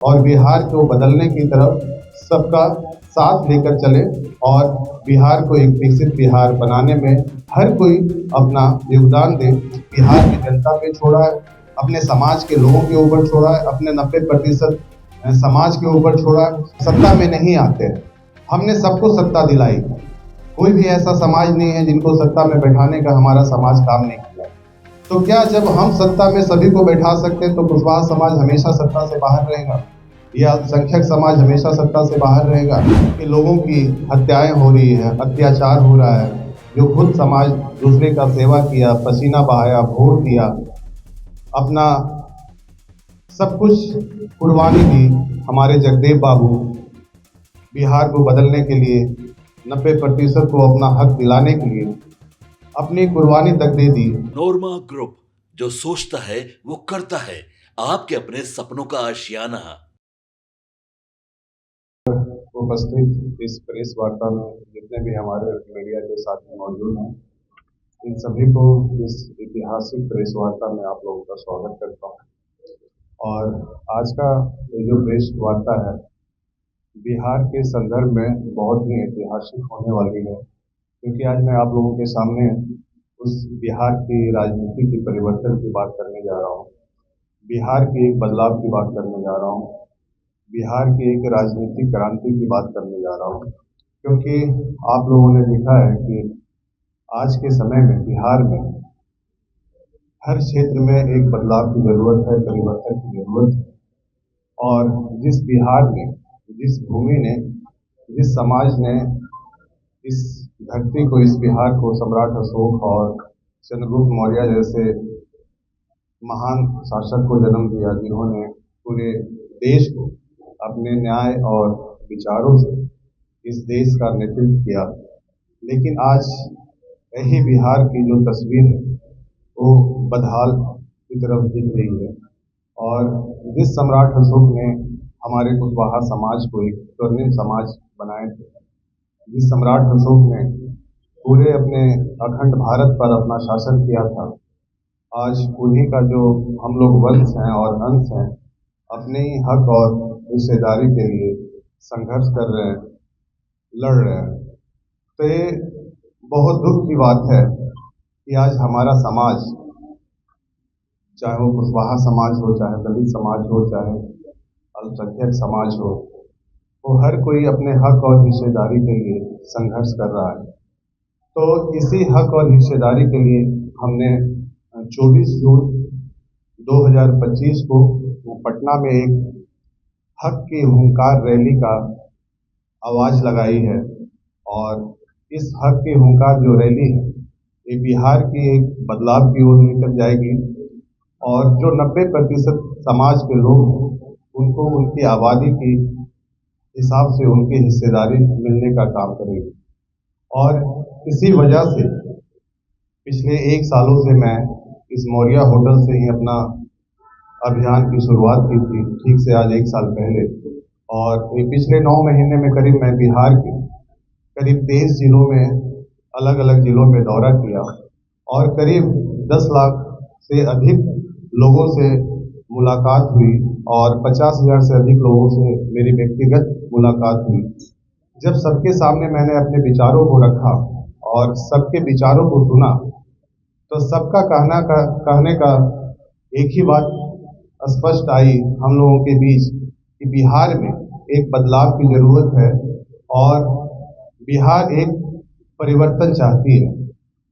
और बिहार को बदलने की तरफ सबका साथ लेकर चले और बिहार को एक विकसित बिहार बनाने में हर कोई अपना योगदान दे। बिहार की जनता पे छोड़ा है, अपने समाज के लोगों के ऊपर छोड़ा है, अपने 90% समाज के ऊपर छोड़ा है। सत्ता में नहीं आते हैं, हमने सबको सत्ता दिलाई। कोई भी ऐसा समाज नहीं है जिनको सत्ता में बैठाने का हमारा समाज काम नहीं किया। तो क्या जब हम सत्ता में सभी को बैठा सकते हैं तो कुशवाहा समाज हमेशा सत्ता से बाहर रहेगा, या अल्पसंख्यक समाज हमेशा सत्ता से बाहर रहेगा? कि लोगों की हत्याएं हो रही है, अत्याचार हो रहा है, जो खुद समाज दूसरे का सेवा किया, पसीना बहाया, वोट दिया, अपना सब कुछ कुर्बानी दी, हमारे जगदेव बाबू बिहार को बदलने के लिए 90% को अपना हक दिलाने के लिए अपनी कुर्बानी तक दे दी। नोरमा ग्रुप, जो सोचता है वो करता है, आपके अपने सपनों का आशियाना। उपस्थित इस प्रेस वार्ता में जितने भी हमारे मीडिया के साथी मौजूद हैं, इन सभी को इस ऐतिहासिक प्रेस वार्ता में आप लोगों का स्वागत करता हूँ। और आज का ये जो प्रेस वार्ता है बिहार के संदर्भ में बहुत ही ऐतिहासिक होने वाली है, क्योंकि आज मैं आप लोगों के सामने उस बिहार की राजनीति की परिवर्तन की बात करने जा रहा हूँ, बिहार के एक बदलाव की बात करने जा रहा हूँ, बिहार की एक राजनीतिक क्रांति की बात करने जा रहा हूँ। क्योंकि आप लोगों ने देखा है कि आज के समय में बिहार में हर क्षेत्र में एक बदलाव की ज़रूरत है, परिवर्तन की ज़रूरत है। और जिस बिहार ने, जिस भूमि ने, जिस समाज ने इस धरती को, इस बिहार को सम्राट अशोक और चंद्रगुप्त मौर्य जैसे महान शासक को जन्म दिया, जिन्होंने पूरे देश को अपने न्याय और विचारों से इस देश का नेतृत्व किया। लेकिन आज यही बिहार की जो तस्वीर है वो बदहाल की तरफ दिख रही है। और जिस सम्राट अशोक ने हमारे कुशवाहा समाज को एक स्वर्णिम समाज बनाए थे, जिस सम्राट अशोक ने पूरे अपने अखंड भारत पर अपना शासन किया था, आज उन्हीं का जो हम लोग वंश हैं और अंश हैं, अपने ही हक और हिस्सेदारी के लिए संघर्ष कर रहे हैं, लड़ रहे हैं। तो ये बहुत दुख की बात है कि आज हमारा समाज, चाहे वो कुशवाहा समाज हो, चाहे दलित समाज हो, चाहे अल्पसंख्यक समाज हो, वो हर कोई अपने हक और हिस्सेदारी के लिए संघर्ष कर रहा है। तो इसी हक और हिस्सेदारी के लिए हमने 24 जून 2025 को पटना में एक हक की हुंकार रैली का आवाज़ लगाई है। और इस हक की हुंकार जो रैली है, ये बिहार की एक बदलाव की ओर लेकर जाएगी। और जो 90% समाज के लोग हैं, उनको उनकी आबादी की हिसाब से उनकी हिस्सेदारी मिलने का काम करेगी। और इसी वजह से पिछले 1 सालों से मैं इस मौर्य होटल से ही अपना अभियान की शुरुआत की थी, ठीक से आज 1 साल पहले। और ये पिछले 9 महीने में करीब मैं बिहार के करीब 23 जिलों में, अलग अलग जिलों में दौरा किया और करीब 10 लाख से अधिक लोगों से मुलाकात हुई और 50,000 से अधिक लोगों से मेरी व्यक्तिगत मुलाकात हुई। जब सबके सामने मैंने अपने विचारों को रखा और सबके विचारों को सुना, तो सबका कहने का एक ही बात स्पष्ट आई हम लोगों के बीच कि बिहार में एक बदलाव की ज़रूरत है और बिहार एक परिवर्तन चाहती है।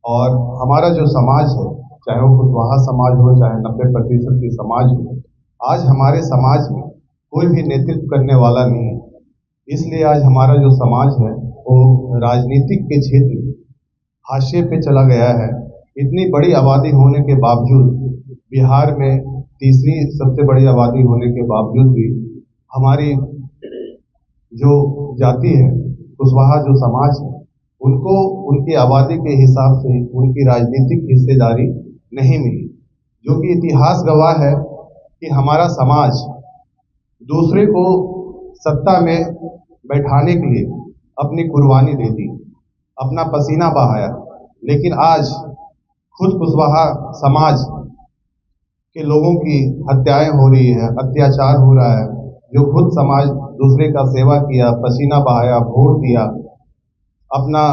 और हमारा जो समाज है, चाहे वो कुशवाहा समाज हो, चाहे 90% की समाज हो, आज हमारे समाज में कोई भी नेतृत्व करने वाला नहीं है। इसलिए आज हमारा जो समाज है वो राजनीतिक के क्षेत्र में हाशिए पे चला गया है। इतनी बड़ी आबादी होने के बावजूद, बिहार में तीसरी सबसे बड़ी आबादी होने के बावजूद भी हमारी जो जाति है, कुशवाहा जो समाज है, उनको उनकी आबादी के हिसाब से उनकी राजनीतिक हिस्सेदारी नहीं मिली। जो कि इतिहास गवाह है कि हमारा समाज दूसरे को सत्ता में बैठाने के लिए अपनी कुर्बानी दे दी, अपना पसीना बहाया। लेकिन आज खुद कुशवाहा समाज के लोगों की हत्याएं हो रही है, अत्याचार हो रहा है, जो खुद समाज दूसरे का सेवा किया, पसीना बहाया, वोट दिया, अपना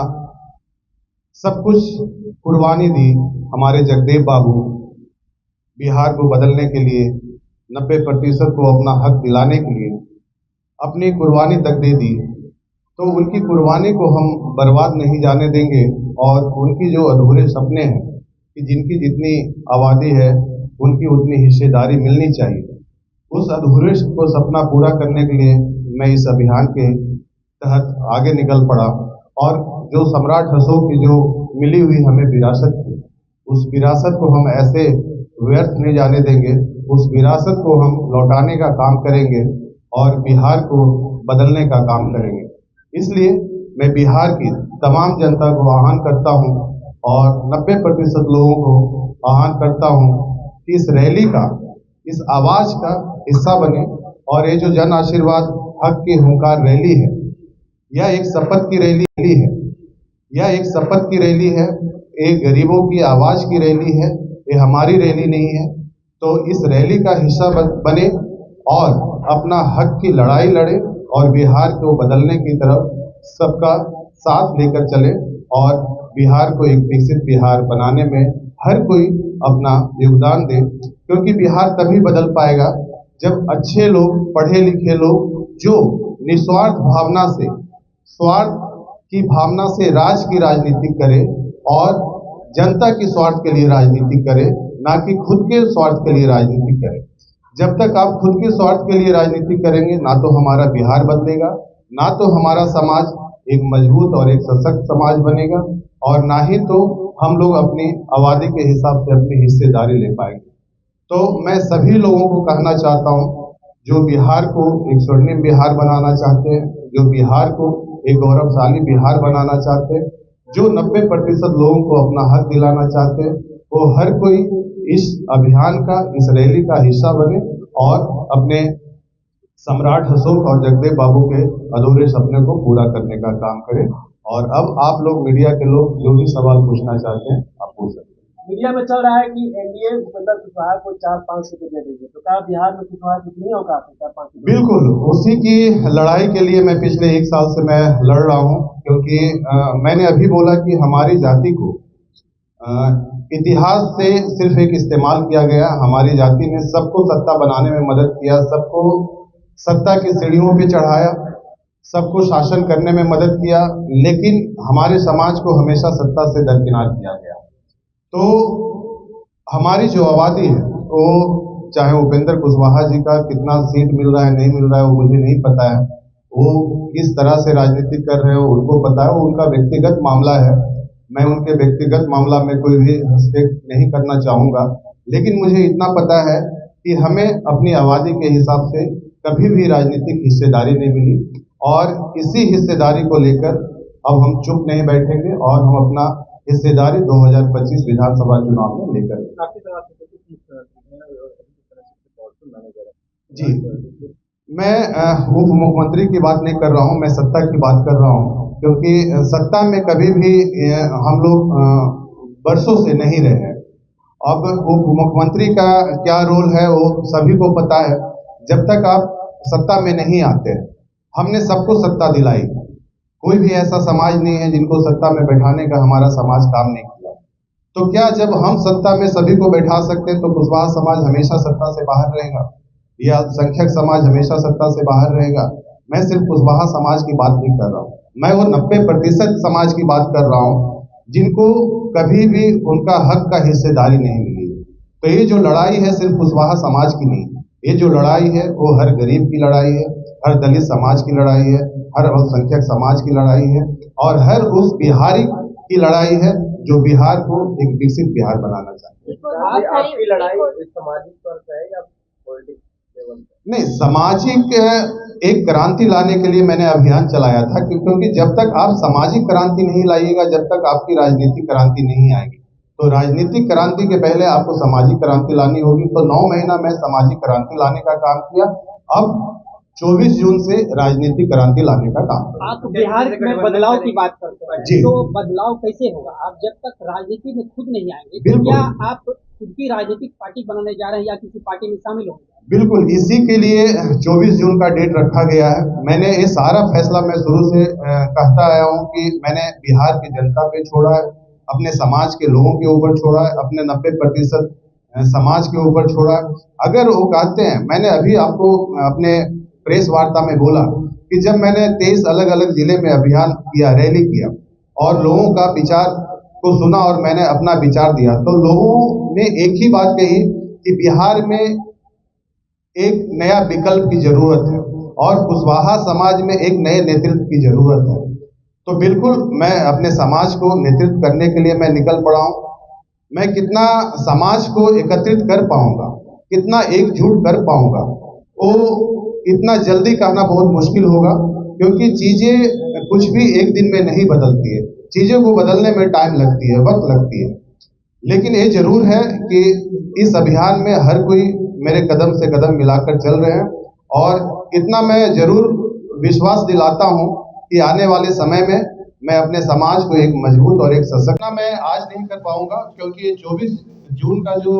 सब कुछ कुर्बानी दी, हमारे जगदेव बाबू बिहार को बदलने के लिए, 90% को अपना हक दिलाने के लिए अपनी कुर्बानी तक दे दी। तो उनकी कुर्बानी को हम बर्बाद नहीं जाने देंगे और उनकी जो अधूरे सपने हैं कि जिनकी जितनी आबादी है उनकी उतनी हिस्सेदारी मिलनी चाहिए, उस अधूरे को सपना पूरा करने के लिए मैं इस अभियान के तहत आगे निकल पड़ा। और जो सम्राट अशोक की जो मिली हुई हमें विरासत थी, उस विरासत को हम ऐसे व्यर्थ नहीं जाने देंगे, उस विरासत को हम लौटाने का काम करेंगे और बिहार को बदलने का काम करेंगे। इसलिए मैं बिहार की तमाम जनता को आह्वान करता हूं और 90% लोगों को आह्वान करता हूं कि इस रैली का, इस आवाज का हिस्सा बने। और ये जो जन आशीर्वाद हक की हुंकार रैली है, यह एक शपथ की रैली है, यह एक शपथ की रैली है, ये गरीबों की आवाज की रैली है, ये हमारी रैली नहीं है। तो इस रैली का हिस्सा बने और अपना हक की लड़ाई लड़े और बिहार को बदलने की तरफ सबका साथ लेकर चले और बिहार को एक विकसित बिहार बनाने में हर कोई अपना योगदान दे। क्योंकि बिहार तभी बदल पाएगा जब अच्छे लोग, पढ़े लिखे लोग जो निस्वार्थ भावना से, स्वार्थ की भावना से राज की राजनीति करे और जनता की स्वार्थ के लिए राजनीति करे, ना कि खुद के स्वार्थ के लिए राजनीति करे। जब तक आप खुद के स्वार्थ के लिए राजनीति करेंगे, ना तो हमारा बिहार बदलेगा, ना तो हमारा समाज एक मजबूत और एक सशक्त समाज बनेगा, और ना ही तो हम लोग अपनी आबादी के हिसाब से अपनी हिस्सेदारी ले पाएंगे। तो मैं सभी लोगों को कहना चाहता हूं, जो बिहार को एक स्वर्णिम बिहार बनाना चाहते हैं, जो बिहार को एक गौरवशाली बिहार बनाना चाहते हैं, जो 90% लोगों को अपना हक दिलाना चाहते हैं, वो हर कोई इस अभियान का, इस रैली का हिस्सा बने और अपने सम्राट अशोक और जगदेव बाबू के अधूरे सपने को पूरा करने का काम करें। और अब आप लोग, मीडिया के लोग, जो भी सवाल पूछना चाहते हैं आप पूछ सकते हैं। मीडिया में चल रहा है कि एनडीए भूपेंद्र कुशवाहा को 4-5 सीटें दे देंगे, तो क्या बिहार में कुशवाहा कितनी औकात है 4-5 सीटें? बिल्कुल, उसी की लड़ाई के लिए मैं पिछले 1 साल से मैं लड़ रहा हूं। क्योंकि मैंने अभी बोला कि हमारी जाति को इतिहास से सिर्फ एक इस्तेमाल किया गया। हमारी जाति ने सबको सत्ता बनाने में मदद किया, सबको सत्ता की सीढ़ियों पे चढ़ाया, सबको शासन करने में मदद किया, लेकिन हमारे समाज को हमेशा सत्ता से दरकिनार किया गया। तो हमारी जो आबादी है, वो चाहे उपेंद्र कुशवाहा जी का कितना सीट मिल रहा है, नहीं मिल रहा है, वो मुझे नहीं पता है। वो किस तरह से राजनीति कर रहे हो उनको पता है, वो उनका व्यक्तिगत मामला है। मैं उनके व्यक्तिगत मामला में कोई भी हस्तक्षेप नहीं करना चाहूँगा। लेकिन मुझे इतना पता है कि हमें अपनी आबादी के हिसाब से कभी भी राजनीतिक हिस्सेदारी नहीं मिली, और इसी हिस्सेदारी को लेकर अब हम चुप नहीं बैठेंगे और हम अपना हिस्सेदारी 2025 विधानसभा चुनाव में लेकर जी। मैं उप मुख्यमंत्री की बात नहीं कर रहा हूं, मैं सत्ता की बात कर रहा हूं। क्योंकि सत्ता में कभी भी हम लोग वर्षों से नहीं रहे हैं। अब उप मुख्यमंत्री का क्या रोल है वो सभी को पता है। जब तक आप सत्ता में नहीं आते, हमने सबको सत्ता दिलाई, कोई भी ऐसा समाज नहीं है जिनको सत्ता में बैठाने का हमारा समाज काम नहीं किया। तो क्या जब हम सत्ता में सभी को बैठा सकते हैं तो कुशवाहा समाज हमेशा सत्ता से बाहर रहेगा, या अल्पसंख्यक समाज हमेशा सत्ता से बाहर रहेगा? मैं सिर्फ कुशवाहा समाज की बात नहीं कर रहा हूँ, मैं वो 90% समाज की बात कर रहा हूँ जिनको कभी भी उनका हक का हिस्सेदारी नहीं मिली। तो ये जो लड़ाई है सिर्फ कुशवाहा समाज की नहीं, ये जो लड़ाई है वो हर गरीब की लड़ाई है, हर दलित समाज की लड़ाई है, हर अल्पसंख्यक समाज की लड़ाई है, और हर उस बिहारी की लड़ाई है जो बिहार को एक विकसित बिहार बनाना चाहते हैं। आपकी लड़ाई सामाजिक तौर पर है या पॉलिटिक्स लेवल पर? नहीं, सामाजिक एक क्रांति लाने के लिए मैंने अभियान चलाया था, क्योंकि जब तक आप सामाजिक क्रांति नहीं लाइएगा, जब तक आपकी राजनीतिक क्रांति नहीं आएगी। तो राजनीतिक क्रांति के पहले आपको सामाजिक क्रांति लानी होगी। तो 9 महीना मैं सामाजिक क्रांति लाने का काम किया। अब 24 जून से राजनीतिक क्रांति लाने का काम कर। आप बिहार में बदलाव की बात करते हैं, जी। तो बदलाव कैसे होगा? आप जब तक राजनीति में खुद नहीं आएंगे, तो बिल्कुल। क्या आप खुद की राजनीतिक पार्टी बनाने जा रहे हैं या किसी पार्टी में शामिल होंगे? बिल्कुल, इसी के लिए 24 जून का डेट रखा गया है। मैंने ये सारा फैसला मैं शुरू से कहता आया हूँ कि मैंने बिहार की जनता पे छोड़ा है, अपने समाज के लोगों के ऊपर छोड़ा है, अपने 90% समाज के ऊपर छोड़ा है। अगर वो कहते हैं, मैंने अभी आपको अपने प्रेस वार्ता में बोला कि जब मैंने 23 अलग-अलग जिले में अभियान किया, रैली किया और लोगों का विचार को सुना और मैंने अपना विचार दिया, तो लोगों ने एक ही बात कही कि बिहार में एक नया विकल्प की जरूरत है और कुशवाहा समाज में एक नए नेतृत्व की जरूरत है। तो बिल्कुल मैं अपने समाज को नेतृत्व करने के लिए मैं निकल पड़ा हूँ। मैं कितना समाज को एकत्रित कर पाऊंगा, कितना एकजुट कर पाऊंगा, वो इतना जल्दी कहना बहुत मुश्किल होगा, क्योंकि चीजें कुछ भी एक दिन में नहीं बदलती है। चीजों को बदलने में टाइम लगती है, वक्त लगती है। लेकिन ये जरूर है कि इस अभियान में हर कोई मेरे कदम से कदम मिलाकर चल रहे हैं और इतना मैं जरूर विश्वास दिलाता हूं कि आने वाले समय में मैं अपने समाज को एक मजबूत और एक सशक्त मैं आज नहीं कर पाऊंगा, क्योंकि 24 जून का जो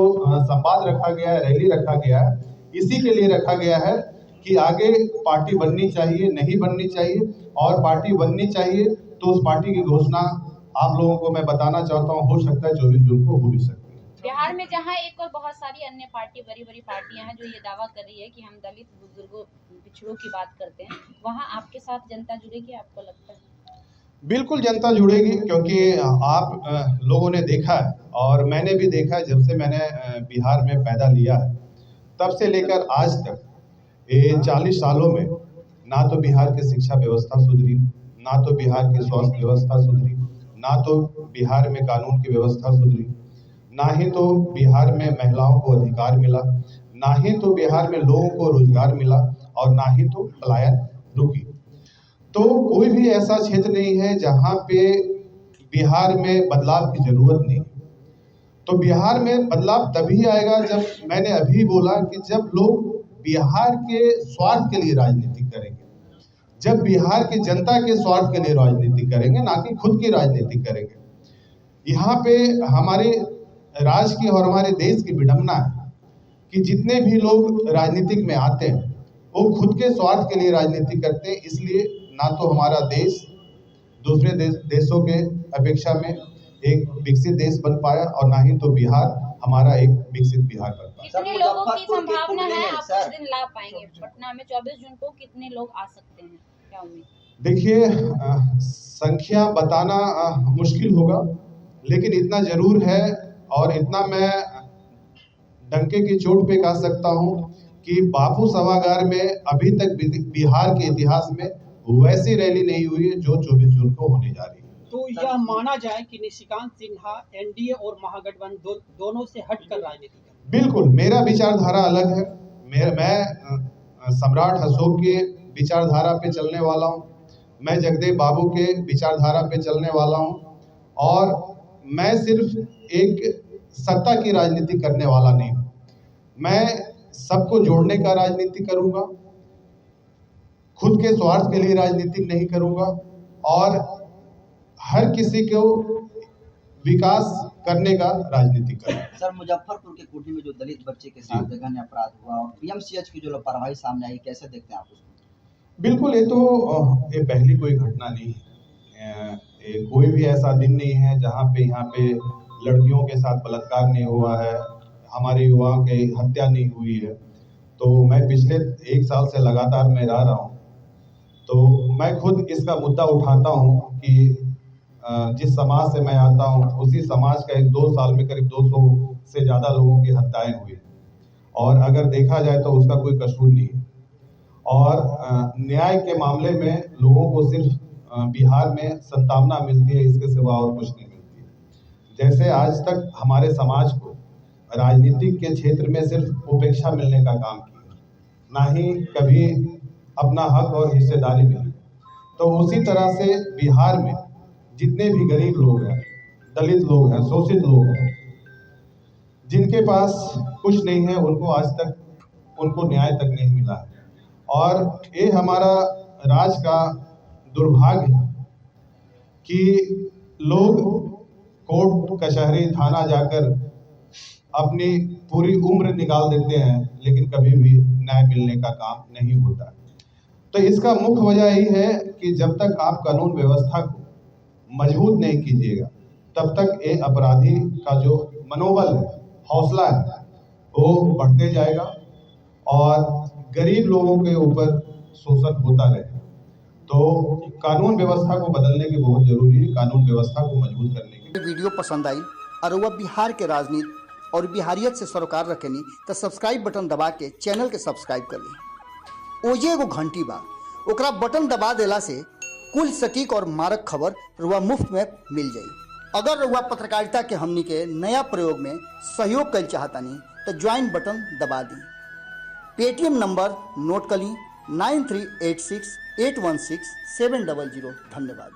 संवाद रखा गया है, रैली रखा गया है, इसी के लिए रखा गया है कि आगे पार्टी बननी चाहिए, नहीं बननी चाहिए, और पार्टी बननी चाहिए तो उस पार्टी की घोषणा आप लोगों को मैं बताना चाहता हूँ, हो सकता है 24 जून को हो भी सकती है। बिहार में जहां एक और बहुत सारी अन्य पार्टी, बड़ी बड़ी पार्टियां हैं जो ये दावा कर रही है कि हम दलित बुजुर्गों पिछड़ों की बात करते हैं, वहां आपके साथ जनता जुड़ेगी, आपको लगता है? बिल्कुल जनता जुड़ेगी, क्योंकि आप लोगों ने देखा है और मैंने भी देखा है, जब से मैंने बिहार में पैदा लिया है तब से लेकर आज तक ये 40 सालों में ना तो बिहार की शिक्षा व्यवस्था सुधरी, ना तो बिहार की स्वास्थ्य व्यवस्था सुधरी, ना तो बिहार में कानून की व्यवस्था सुधरी, ना ही तो बिहार में महिलाओं को अधिकार मिला, ना ही तो बिहार में लोगों को रोजगार मिला, और ना ही तो पलायन रुकी। तो कोई भी ऐसा क्षेत्र नहीं है जहां पे बिहार में बदलाव की जरूरत नहीं। तो बिहार में बदलाव तभी आएगा, जब मैंने अभी बोला कि जब लोग बिहार के स्वार्थ के लिए राजनीति करेंगे, जब बिहार की जनता के स्वार्थ के लिए राजनीति करेंगे, ना कि खुद की राजनीति करेंगे। यहाँ पे हमारे राज्य की और हमारे देश की विडंबना है कि जितने भी लोग राजनीतिक में आते हैं वो खुद के स्वार्थ के लिए राजनीति करते हैं, इसलिए ना तो हमारा देश दूसरे देशों के अपेक्षा में एक विकसित देश बन पाया, और ना ही तो बिहार हमारा एक विकसित बिहार बन पाया। कितने लोगों की संभावना है आप उस दिन ला पाएंगे पटना में? 24 जून को कितने लोग आ सकते हैं, क्या उम्मीद? देखिए, संख्या बताना मुश्किल होगा, लेकिन इतना जरूर है और इतना मैं डंके की चोट पे कह सकता हूँ कि बापू सभागार में अभी तक बिहार के इतिहास में वैसी रैली नहीं हुई है जो 24 जून को होने जा रही है। तो यह माना जाए कि निशिकांत सिन्हा एनडीए और महागठबंधन दोनों से हटकर राजनीति कर? बिल्कुल, मेरा विचारधारा अलग है। मैं सम्राट अशोक के विचारधारा पे चलने वाला हूँ, मैं जगदेव बाबू के विचारधारा पे चलने वाला हूँ, और मैं सिर्फ एक सत्ता की राजनीति करने वाला नहीं हूँ। मैं सबको जोड़ने का राजनीति करूंगा, खुद के स्वार्थ के लिए राजनीति नहीं करूंगा, और हर किसी को विकास करने का राजनीति करूंगा। सर, मुजफ्फरपुर के कोठी में जो दलित बच्चे के साथ जघन्य अपराध हुआ और पीएमसीएच की जो लापरवाही सामने आई, कैसे देखते हैं आप उसको? बिल्कुल, ये पहली कोई घटना नहीं है। ये कोई भी ऐसा दिन नहीं है जहाँ पे यहाँ पे लड़कियों के साथ बलात्कार नहीं हुआ है, हमारे युवाओं की हत्या नहीं हुई है। तो मैं पिछले 1 साल से लगातार मैं रह रहा हूँ, तो मैं खुद इसका मुद्दा उठाता हूँ कि जिस समाज से मैं आता हूँ उसी समाज का 2 साल में करीब 200 से ज़्यादा लोगों की हत्याएं हुई, और अगर देखा जाए तो उसका कोई कसूर नहीं है। और न्याय के मामले में लोगों को सिर्फ बिहार में सांत्वना मिलती है, इसके सिवा और कुछ नहीं मिलती है। जैसे आज तक हमारे समाज को राजनीतिक के क्षेत्र में सिर्फ उपेक्षा मिलने का काम किया, ना ही कभी अपना हक और हिस्सेदारी मिली, तो उसी तरह से बिहार में जितने भी गरीब लोग हैं, दलित लोग हैं, शोषित लोग हैं, जिनके पास कुछ नहीं है, उनको आज तक उनको न्याय तक नहीं मिला है। और ये हमारा राज्य का दुर्भाग्य है कि लोग कोर्ट कचहरी थाना जाकर अपनी पूरी उम्र निकाल देते हैं, लेकिन कभी भी न्याय मिलने का काम नहीं होता। तो इसका मुख्य वजह यही है कि जब तक आप कानून व्यवस्था को मजबूत नहीं कीजिएगा, तब तक ये अपराधी का जो मनोबल है, हौसला है, वो बढ़ते जाएगा और गरीब लोगों के ऊपर शोषण होता रहेगा। तो कानून व्यवस्था को बदलने की बहुत जरूरी है, कानून व्यवस्था को मजबूत करने की। वीडियो पसंद आई और वह बिहार के राजनीति और बिहारियत से सरोकार रखेनी तो सब्सक्राइब बटन दबा के चैनल के सब्सक्राइब कर ली। ओजे एगो घंटी बा, ओकरा बटन दबा देला से कुल सटीक और मारक खबर रुआ मुफ्त में मिल जाई। अगर रुआ पत्रकारिता के हमनी के नया प्रयोग में सहयोग कर चाहतानी तो ज्वाइन बटन दबा दी। पेटीएम नंबर नोट कर ली 9386816700। धन्यवाद।